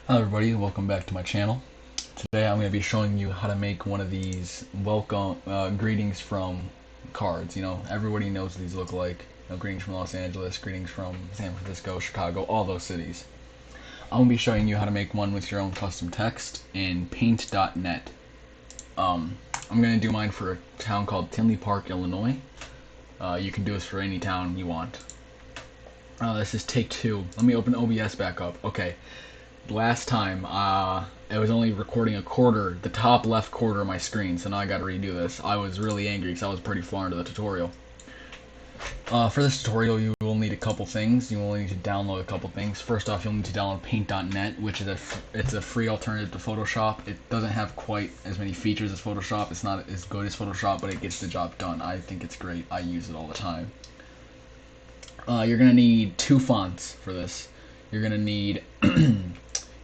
Hello everybody, welcome back to my channel. Today I'm going to be showing you how to make one of these welcome greetings from cards. Everybody knows what these look like. Greetings from Los Angeles, greetings from San Francisco, Chicago, all those cities. I'm going to be showing you how to make one with your own custom text in paint.net. I'm going to do mine for a town called Tinley Park, Illinois. You can do this for any town you want. This is take two. Let me open OBS back up. Okay. Last time, I was only recording the top left quarter of my screen, so now I gotta redo this. I was really angry because I was pretty far into the tutorial. For this tutorial, you will need a couple things. You will need to download a couple things. First off, you'll need to download paint.net, which is it's a free alternative to Photoshop. It doesn't have quite as many features as Photoshop. It's not as good as Photoshop, but it gets the job done. I think it's great. I use it all the time. You're gonna need two fonts for this. You're gonna need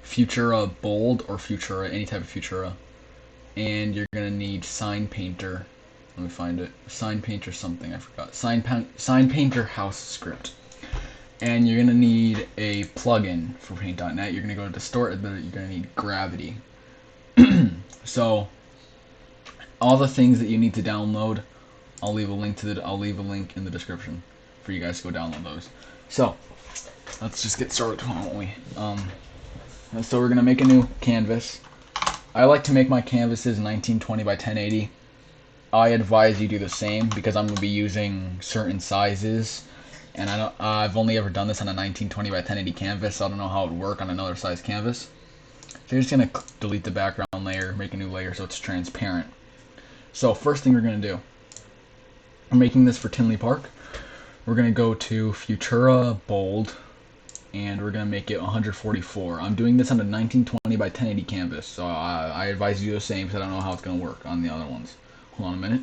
Futura Bold or Futura, any type of Futura, and you're gonna need Sign Painter. Let me find it. Sign Painter something, I forgot. Sign Painter House Script. And you're gonna need a plugin for Paint.net. You're gonna go to Distort, but you're gonna need Gravity. So all the things that you need to download, I'll leave a link in the description for you guys to go download those. So let's just get started, won't we? So we're gonna make a new canvas. I like to make my canvases 1920 by 1080. I advise you do the same because I'm gonna be using certain sizes, and I've only ever done this on a 1920 by 1080 canvas, so I don't know how it would work on another size canvas. So you're just gonna delete the background layer, make a new layer so it's transparent. So first thing we're gonna do, I'm making this for Tinley Park. We're gonna go to Futura Bold, and we're going to make it 144. I'm doing this on a 1920 by 1080 canvas, so I advise you do the same because I don't know how it's going to work on the other ones. Hold on a minute.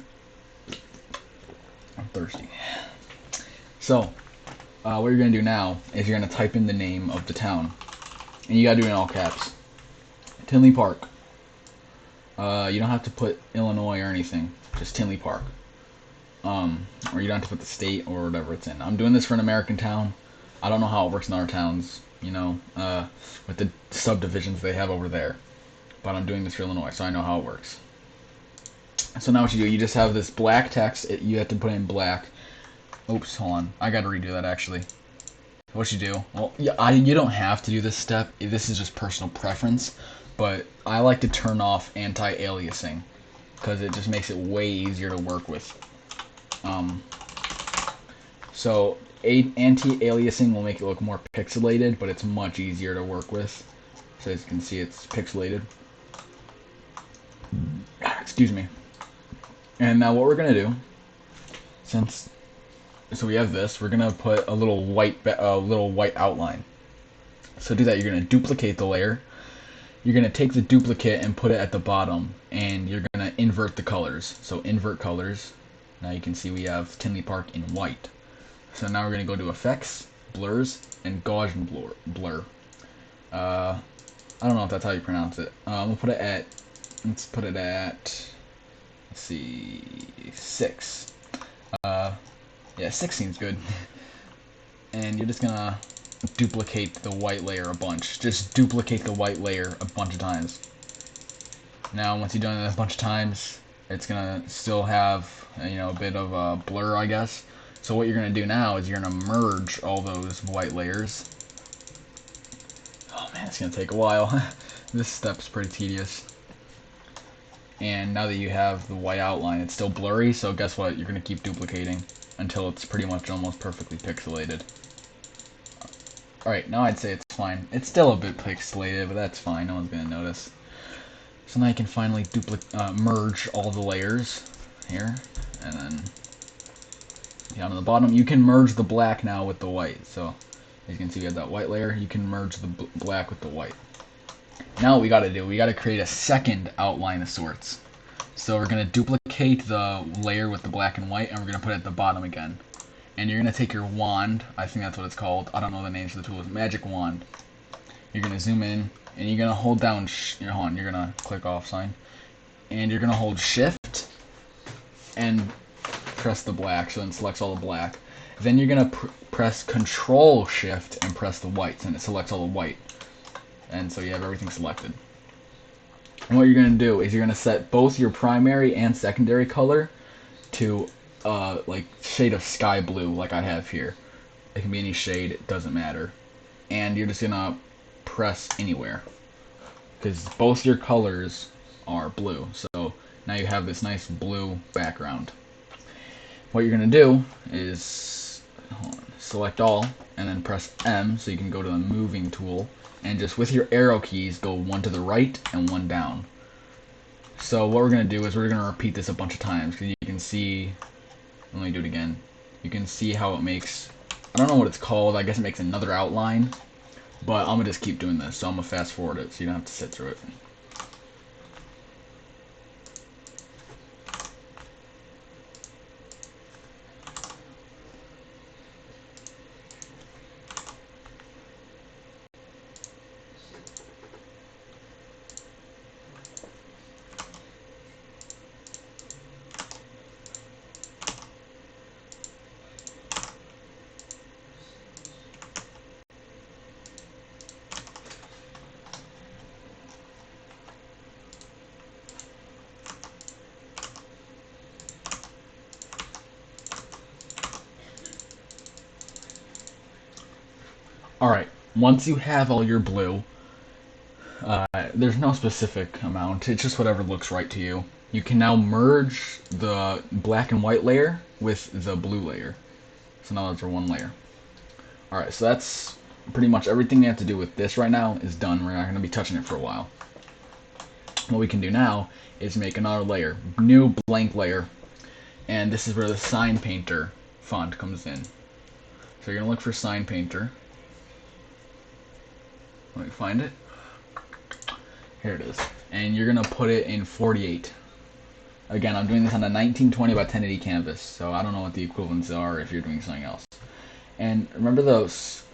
I'm thirsty. So, what you're going to do now is you're going to type in the name of the town, and you got to do it in all caps. Tinley Park. You don't have to put Illinois or anything, just Tinley Park. Or you don't have to put the state or whatever it's in. I'm doing this for an American town. I don't know how it works in other towns, with the subdivisions they have over there. But I'm doing this for Illinois, so I know how it works. So now what you do, you just have this black text. You have to put in black. Oops, hold on. I gotta redo that, actually. What you do, well, you don't have to do this step. This is just personal preference. But I like to turn off anti-aliasing, because it just makes it way easier to work with. So anti-aliasing will make it look more pixelated, but it's much easier to work with. So as you can see, it's pixelated. Excuse me. And now what we're gonna do, so we have this, we're gonna put a little white outline. So to do that, you're gonna duplicate the layer. You're gonna take the duplicate and put it at the bottom, and you're gonna invert the colors. So invert colors. Now you can see we have Tinley Park in white. So now we're going to go to Effects, Blurs, and Gaussian Blur. I don't know if that's how you pronounce it. Let's put it at, let's see, 6. Yeah, 6 seems good. And you're just going to duplicate the white layer a bunch. Just duplicate the white layer a bunch of times. Now, once you've done it a bunch of times, it's going to still have, a bit of a blur, I guess. So what you're going to do now is you're going to merge all those white layers. Oh man, it's going to take a while. This step's pretty tedious. And now that you have the white outline, it's still blurry, so guess what? You're going to keep duplicating until it's pretty much almost perfectly pixelated. Alright, now I'd say it's fine. It's still a bit pixelated, but that's fine. No one's going to notice. So now you can finally merge all the layers here, and then down on the bottom, you can merge the black now with the white. So as you can see, we have that white layer. You can merge the black with the white. Now what we got to do, we got to create a second outline of sorts. So we're going to duplicate the layer with the black and white, and we're going to put it at the bottom again. And you're going to take your wand, I think that's what it's called. I don't know the names of the tools. Magic wand. You're going to zoom in, and you're going to hold down, you're going to click off sign. And you're going to hold shift and press the black, so it selects all the black. Then you're going to press Control Shift and press the whites, and it selects all the white. and so you have everything selected. And what you're going to do is you're going to set both your primary and secondary color to like shade of sky blue, like I have here. It can be any shade, it doesn't matter. And you're just going to press anywhere, because both your colors are blue. So now you have this nice blue background. What you're going to do is select all and then press M so you can go to the moving tool, and just with your arrow keys go one to the right and one down. So what we're going to do is we're going to repeat this a bunch of times, because you can see, let me do it again, you can see how it makes, I don't know what it's called, I guess it makes another outline, but I'm going to just keep doing this, so I'm going to fast forward it so you don't have to sit through it. Alright, once you have all your blue, there's no specific amount, it's just whatever looks right to you. You can now merge the black and white layer with the blue layer. So now those are one layer. Alright, so that's pretty much everything you have to do with this right now is done. We're not going to be touching it for a while. What we can do now is make another layer, new blank layer, and this is where the Sign Painter font comes in. So you're going to look for Sign Painter. Let me find it. Here it is. And you're going to put it in 48. Again, I'm doing this on a 1920 by 1080 canvas, so I don't know what the equivalents are if you're doing something else. And remember those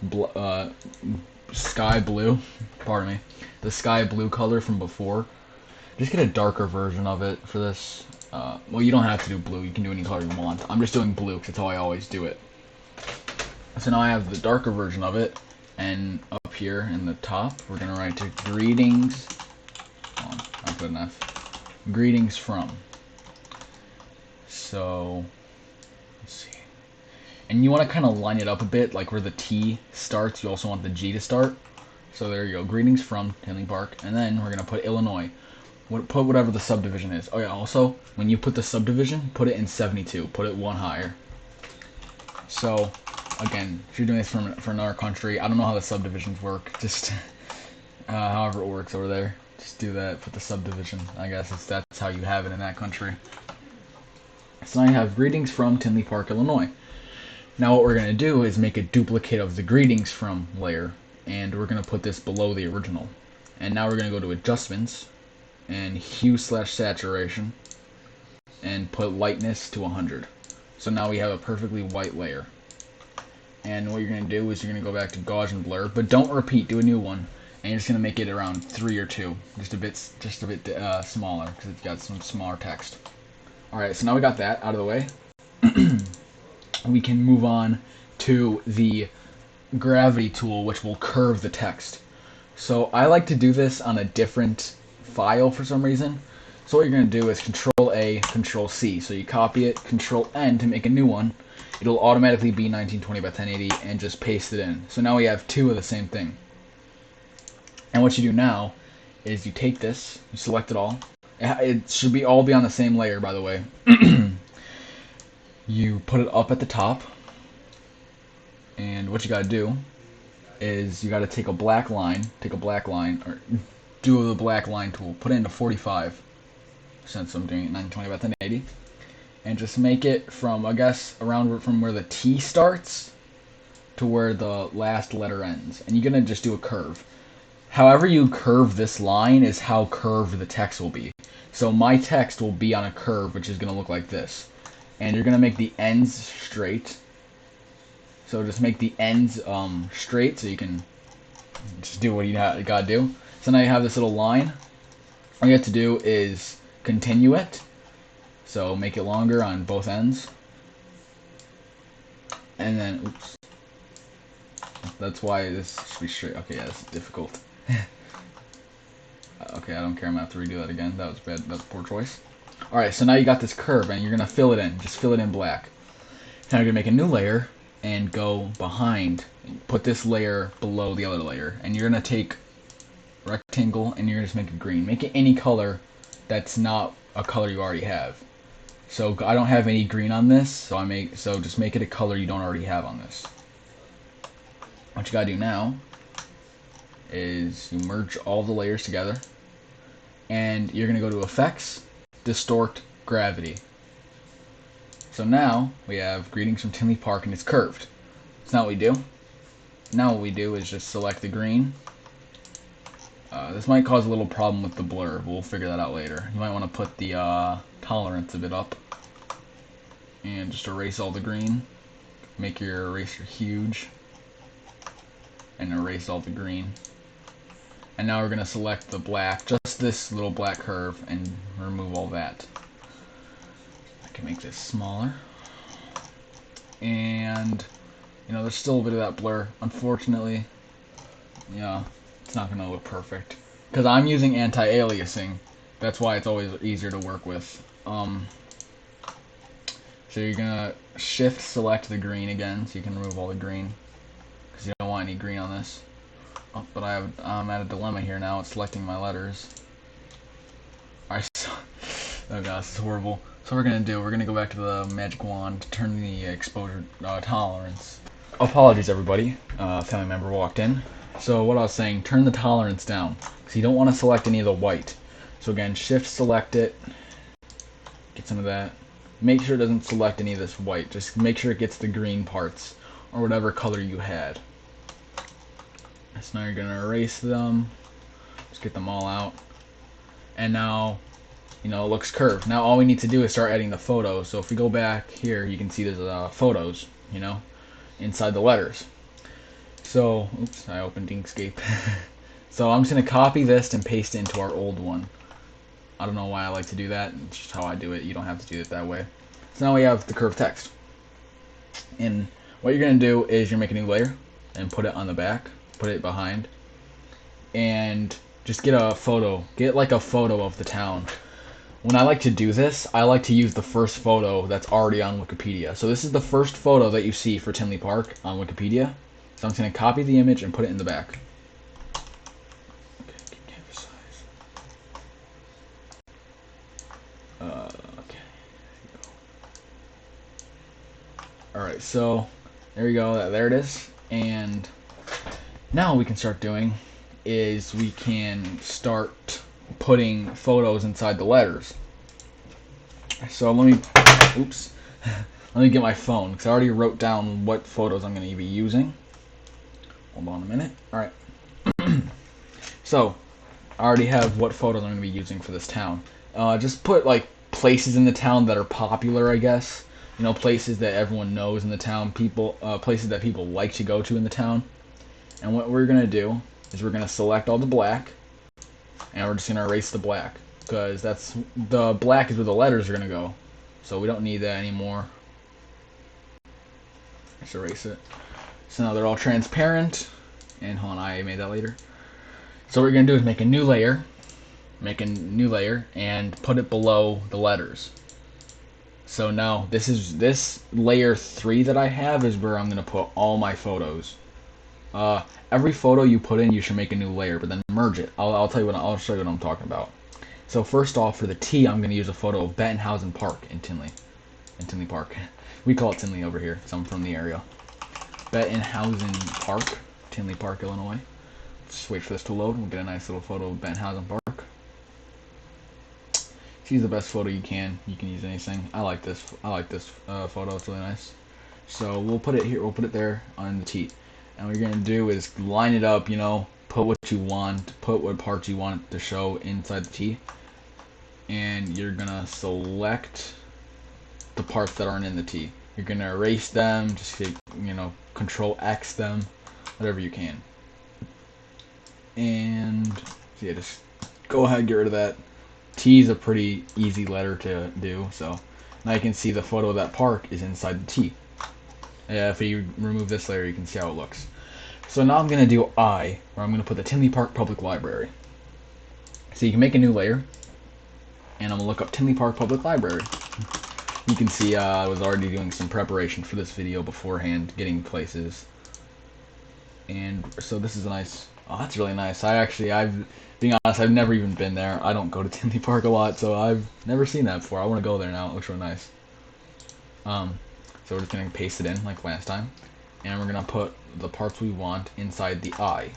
sky blue, pardon me, the sky blue color from before? Just get a darker version of it for this. Well, you don't have to do blue, you can do any color you want. I'm just doing blue because that's how I always do it. So now I have the darker version of it, and up here in the top, we're going to write to greetings, I'll put an F, greetings from. So, let's see. And you want to kind of line it up a bit, like where the T starts, you also want the G to start. So there you go, greetings from Tinley Park, and then we're going to put Illinois. Put whatever the subdivision is. Oh yeah, also, when you put the subdivision, put it in 72, put it one higher. So, again, if you're doing this for another country, I don't know how the subdivisions work, just however it works over there. Just do that, put the subdivision. I guess that's how you have it in that country. So now you have greetings from Tinley Park, Illinois. Now what we're going to do is make a duplicate of the greetings from layer, and we're going to put this below the original. And now we're going to go to adjustments, and hue/saturation, and put lightness to 100. So now we have a perfectly white layer. And what you're going to do is you're going to go back to Gaussian blur, but don't repeat, do a new one. And you're just going to make it around 3 or 2, just a bit smaller, because it's got some smaller text. Alright, so now we got that out of the way. We can move on to the gravity tool, which will curve the text. So I like to do this on a different file for some reason. So what you're going to do is Control A, Control C. So you copy it, Control N to make a new one. It'll automatically be 1920 by 1080, and just paste it in. So now we have 2 of the same thing. And what you do now is you take this, you select it all. It should all be on the same layer, by the way. You put it up at the top, and what you got to do is you got to take a black line, or do the black line tool, put it into 45, since I'm doing it 1920 by 1080, and just make it from, I guess, around from where the T starts to where the last letter ends. And you're going to just do a curve. However you curve this line is how curved the text will be. So my text will be on a curve, which is going to look like this. And you're going to make the ends straight. So just make the ends straight so you can just do what you got to do. So now you have this little line. All you have to do is continue it. So make it longer on both ends. And then, oops. That's why this should be straight. Okay, yeah, this is difficult. Okay, I don't care. I'm gonna have to redo that again. That was bad. That was a poor choice. All right, so now you got this curve, and you're gonna fill it in. Just fill it in black. Now you're gonna make a new layer and go behind. Put this layer below the other layer, and you're gonna take rectangle and you're gonna just make it green. Make it any color that's not a color you already have. So I don't have any green on this, so just make it a color you don't already have on this. What you gotta do now is you merge all the layers together, and you're gonna go to Effects, Distort, Gravity. So now we have Greetings from Tinley Park, and it's curved. That's not what we do. Now what we do is just select the green. This might cause a little problem with the blur, but we'll figure that out later. You might want to put the tolerance a bit up and just erase all the green. Make your eraser huge and erase all the green. And now we're going to select the black, just this little black curve, and remove all that. I can make this smaller. And, you know, there's still a bit of that blur. Unfortunately, yeah, it's not going to look perfect. Because I'm using anti-aliasing. That's why it's always easier to work with. So you're going to shift select the green again, so you can remove all the green. Because you don't want any green on this. Oh, but I'm at a dilemma here now. It's selecting my letters. Alright, so, oh gosh, this is horrible. So what we're going to do, we're going to go back to the magic wand to turn the exposure tolerance. Apologies everybody, family member walked in. So what I was saying, turn the tolerance down, because you don't want to select any of the white. So again, shift select it, get some of that. Make sure it doesn't select any of this white, just make sure it gets the green parts, or whatever color you had. So now you're going to erase them, just get them all out. And now, you know, it looks curved. Now all we need to do is start adding the photos. So if we go back here, you can see there's photos, you know, inside the letters. So, oops, I opened Inkscape. So I'm just going to copy this and paste it into our old one. I don't know why I like to do that. It's just how I do it. You don't have to do it that way. So now we have the curved text. And what you're going to do is you're making a new layer and put it on the back. Put it behind. And just get a photo. Get like a photo of the town. When I like to do this, I like to use the first photo that's already on Wikipedia. So this is the first photo that you see for Tinley Park on Wikipedia. So I'm just going to copy the image and put it in the back. Okay, canvas size. Okay. Alright, so there you go. There it is. And now what we can start doing is we can start putting photos inside the letters. So let me, oops, let me get my phone, because I already wrote down what photos I'm going to be using. Hold on a minute. Alright. So, I already have what photos I'm going to be using for this town. Just put, like, places in the town that are popular, I guess. You know, places that everyone knows in the town. Places that people like to go to in the town. And what we're going to do is we're going to select all the black. And we're just going to erase the black. Because the black is where the letters are going to go. So we don't need that anymore. Let's erase it. So now they're all transparent. And hold on, I made that later. So what we're going to do is make a new layer. And put it below the letters. So now this layer 3 that I have is where I'm going to put all my photos. Every photo you put in, you should make a new layer, but then merge it. I'll tell you I'll show you what I'm talking about. So first off, for the T, I'm going to use a photo of Bettenhausen Park in Tinley Park. We call it Tinley over here, because I'm from the area. Bettenhausen Park, Tinley Park, Illinois. Just wait for this to load. We'll get a nice little photo of Bettenhausen Park. Choose the best photo you can. You can use anything. I like this photo. It's really nice. So we'll put it here. We'll put it there on the T. And what you're gonna do is line it up. You know, put what you want. Put what parts you want to show inside the T. And you're gonna select the parts that aren't in the T. You're gonna erase them. Just hit, you know, Control X them, whatever you can. And yeah, just go ahead and get rid of that. T is a pretty easy letter to do, so now you can see the photo of that park is inside the T. If you remove this layer, you can see how it looks. So now I'm going to do I, where I'm going to put the Tinley Park Public Library. So you can make a new layer, and I'm gonna look up Tinley Park Public Library. You can see I was already doing some preparation for this video beforehand, getting places. And so this is a nice, oh, that's really nice. Being honest, I've never even been there. I don't go to Tinley Park a lot, so I've never seen that before. I want to go there now. It looks really nice. So we're just gonna paste it in like last time, and we're gonna put the parts we want inside the eye.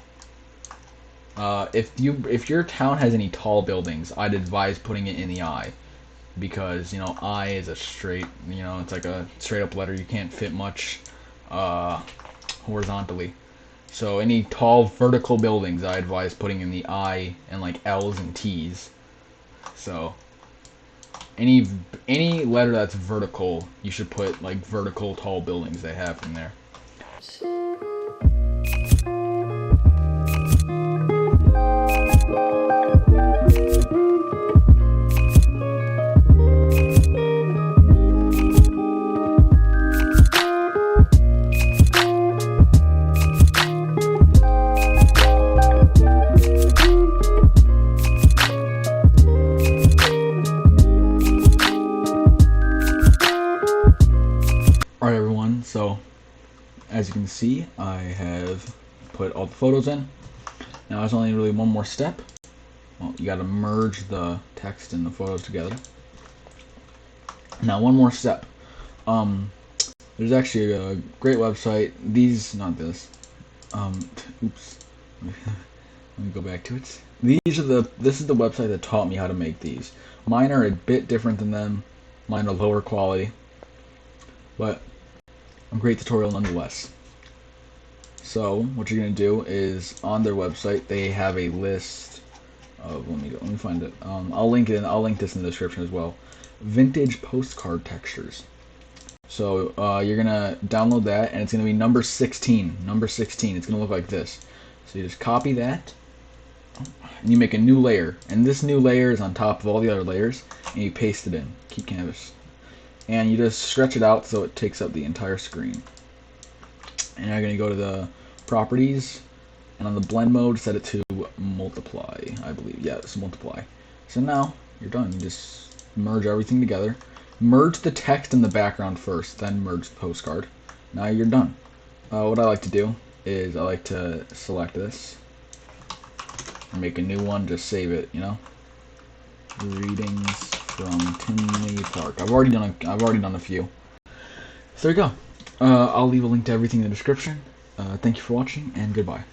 If your town has any tall buildings, I'd advise putting it in the eye, because eye is a straight, it's like a straight up letter. You can't fit much horizontally. So any tall vertical buildings, I advise putting in the eye and like L's and T's. So any letter that's vertical, you should put like vertical tall buildings they have in there. Alright everyone, so as you can see, I have put all the photos in. Now there's only really one more step. Well, you gotta merge the text and the photos together. Now one more step. There's actually a great website. Not this. Oops. Let me go back to it. This is the website that taught me how to make these. Mine are a bit different than them. Mine are lower quality, but a great tutorial nonetheless. So what you're gonna do is, on their website they have a list of, let me find it. I'll link this in the description as well. Vintage postcard textures. So you're gonna download that, and it's gonna be number 16. Number 16. It's gonna look like this. So you just copy that, and you make a new layer, and this new layer is on top of all the other layers, and you paste it in. Keep canvas. And you just stretch it out so it takes up the entire screen. And you're going to go to the properties, and on the blend mode, set it to multiply, I believe. Yeah, it's multiply. So now you're done. You just merge everything together. Merge the text in the background first, then merge the postcard. Now you're done. What I like to do is I like to select this and make a new one. Just save it, Readings from Tinley Park. I've already done a few. So there you go. I'll leave a link to everything in the description. Thank you for watching, and goodbye.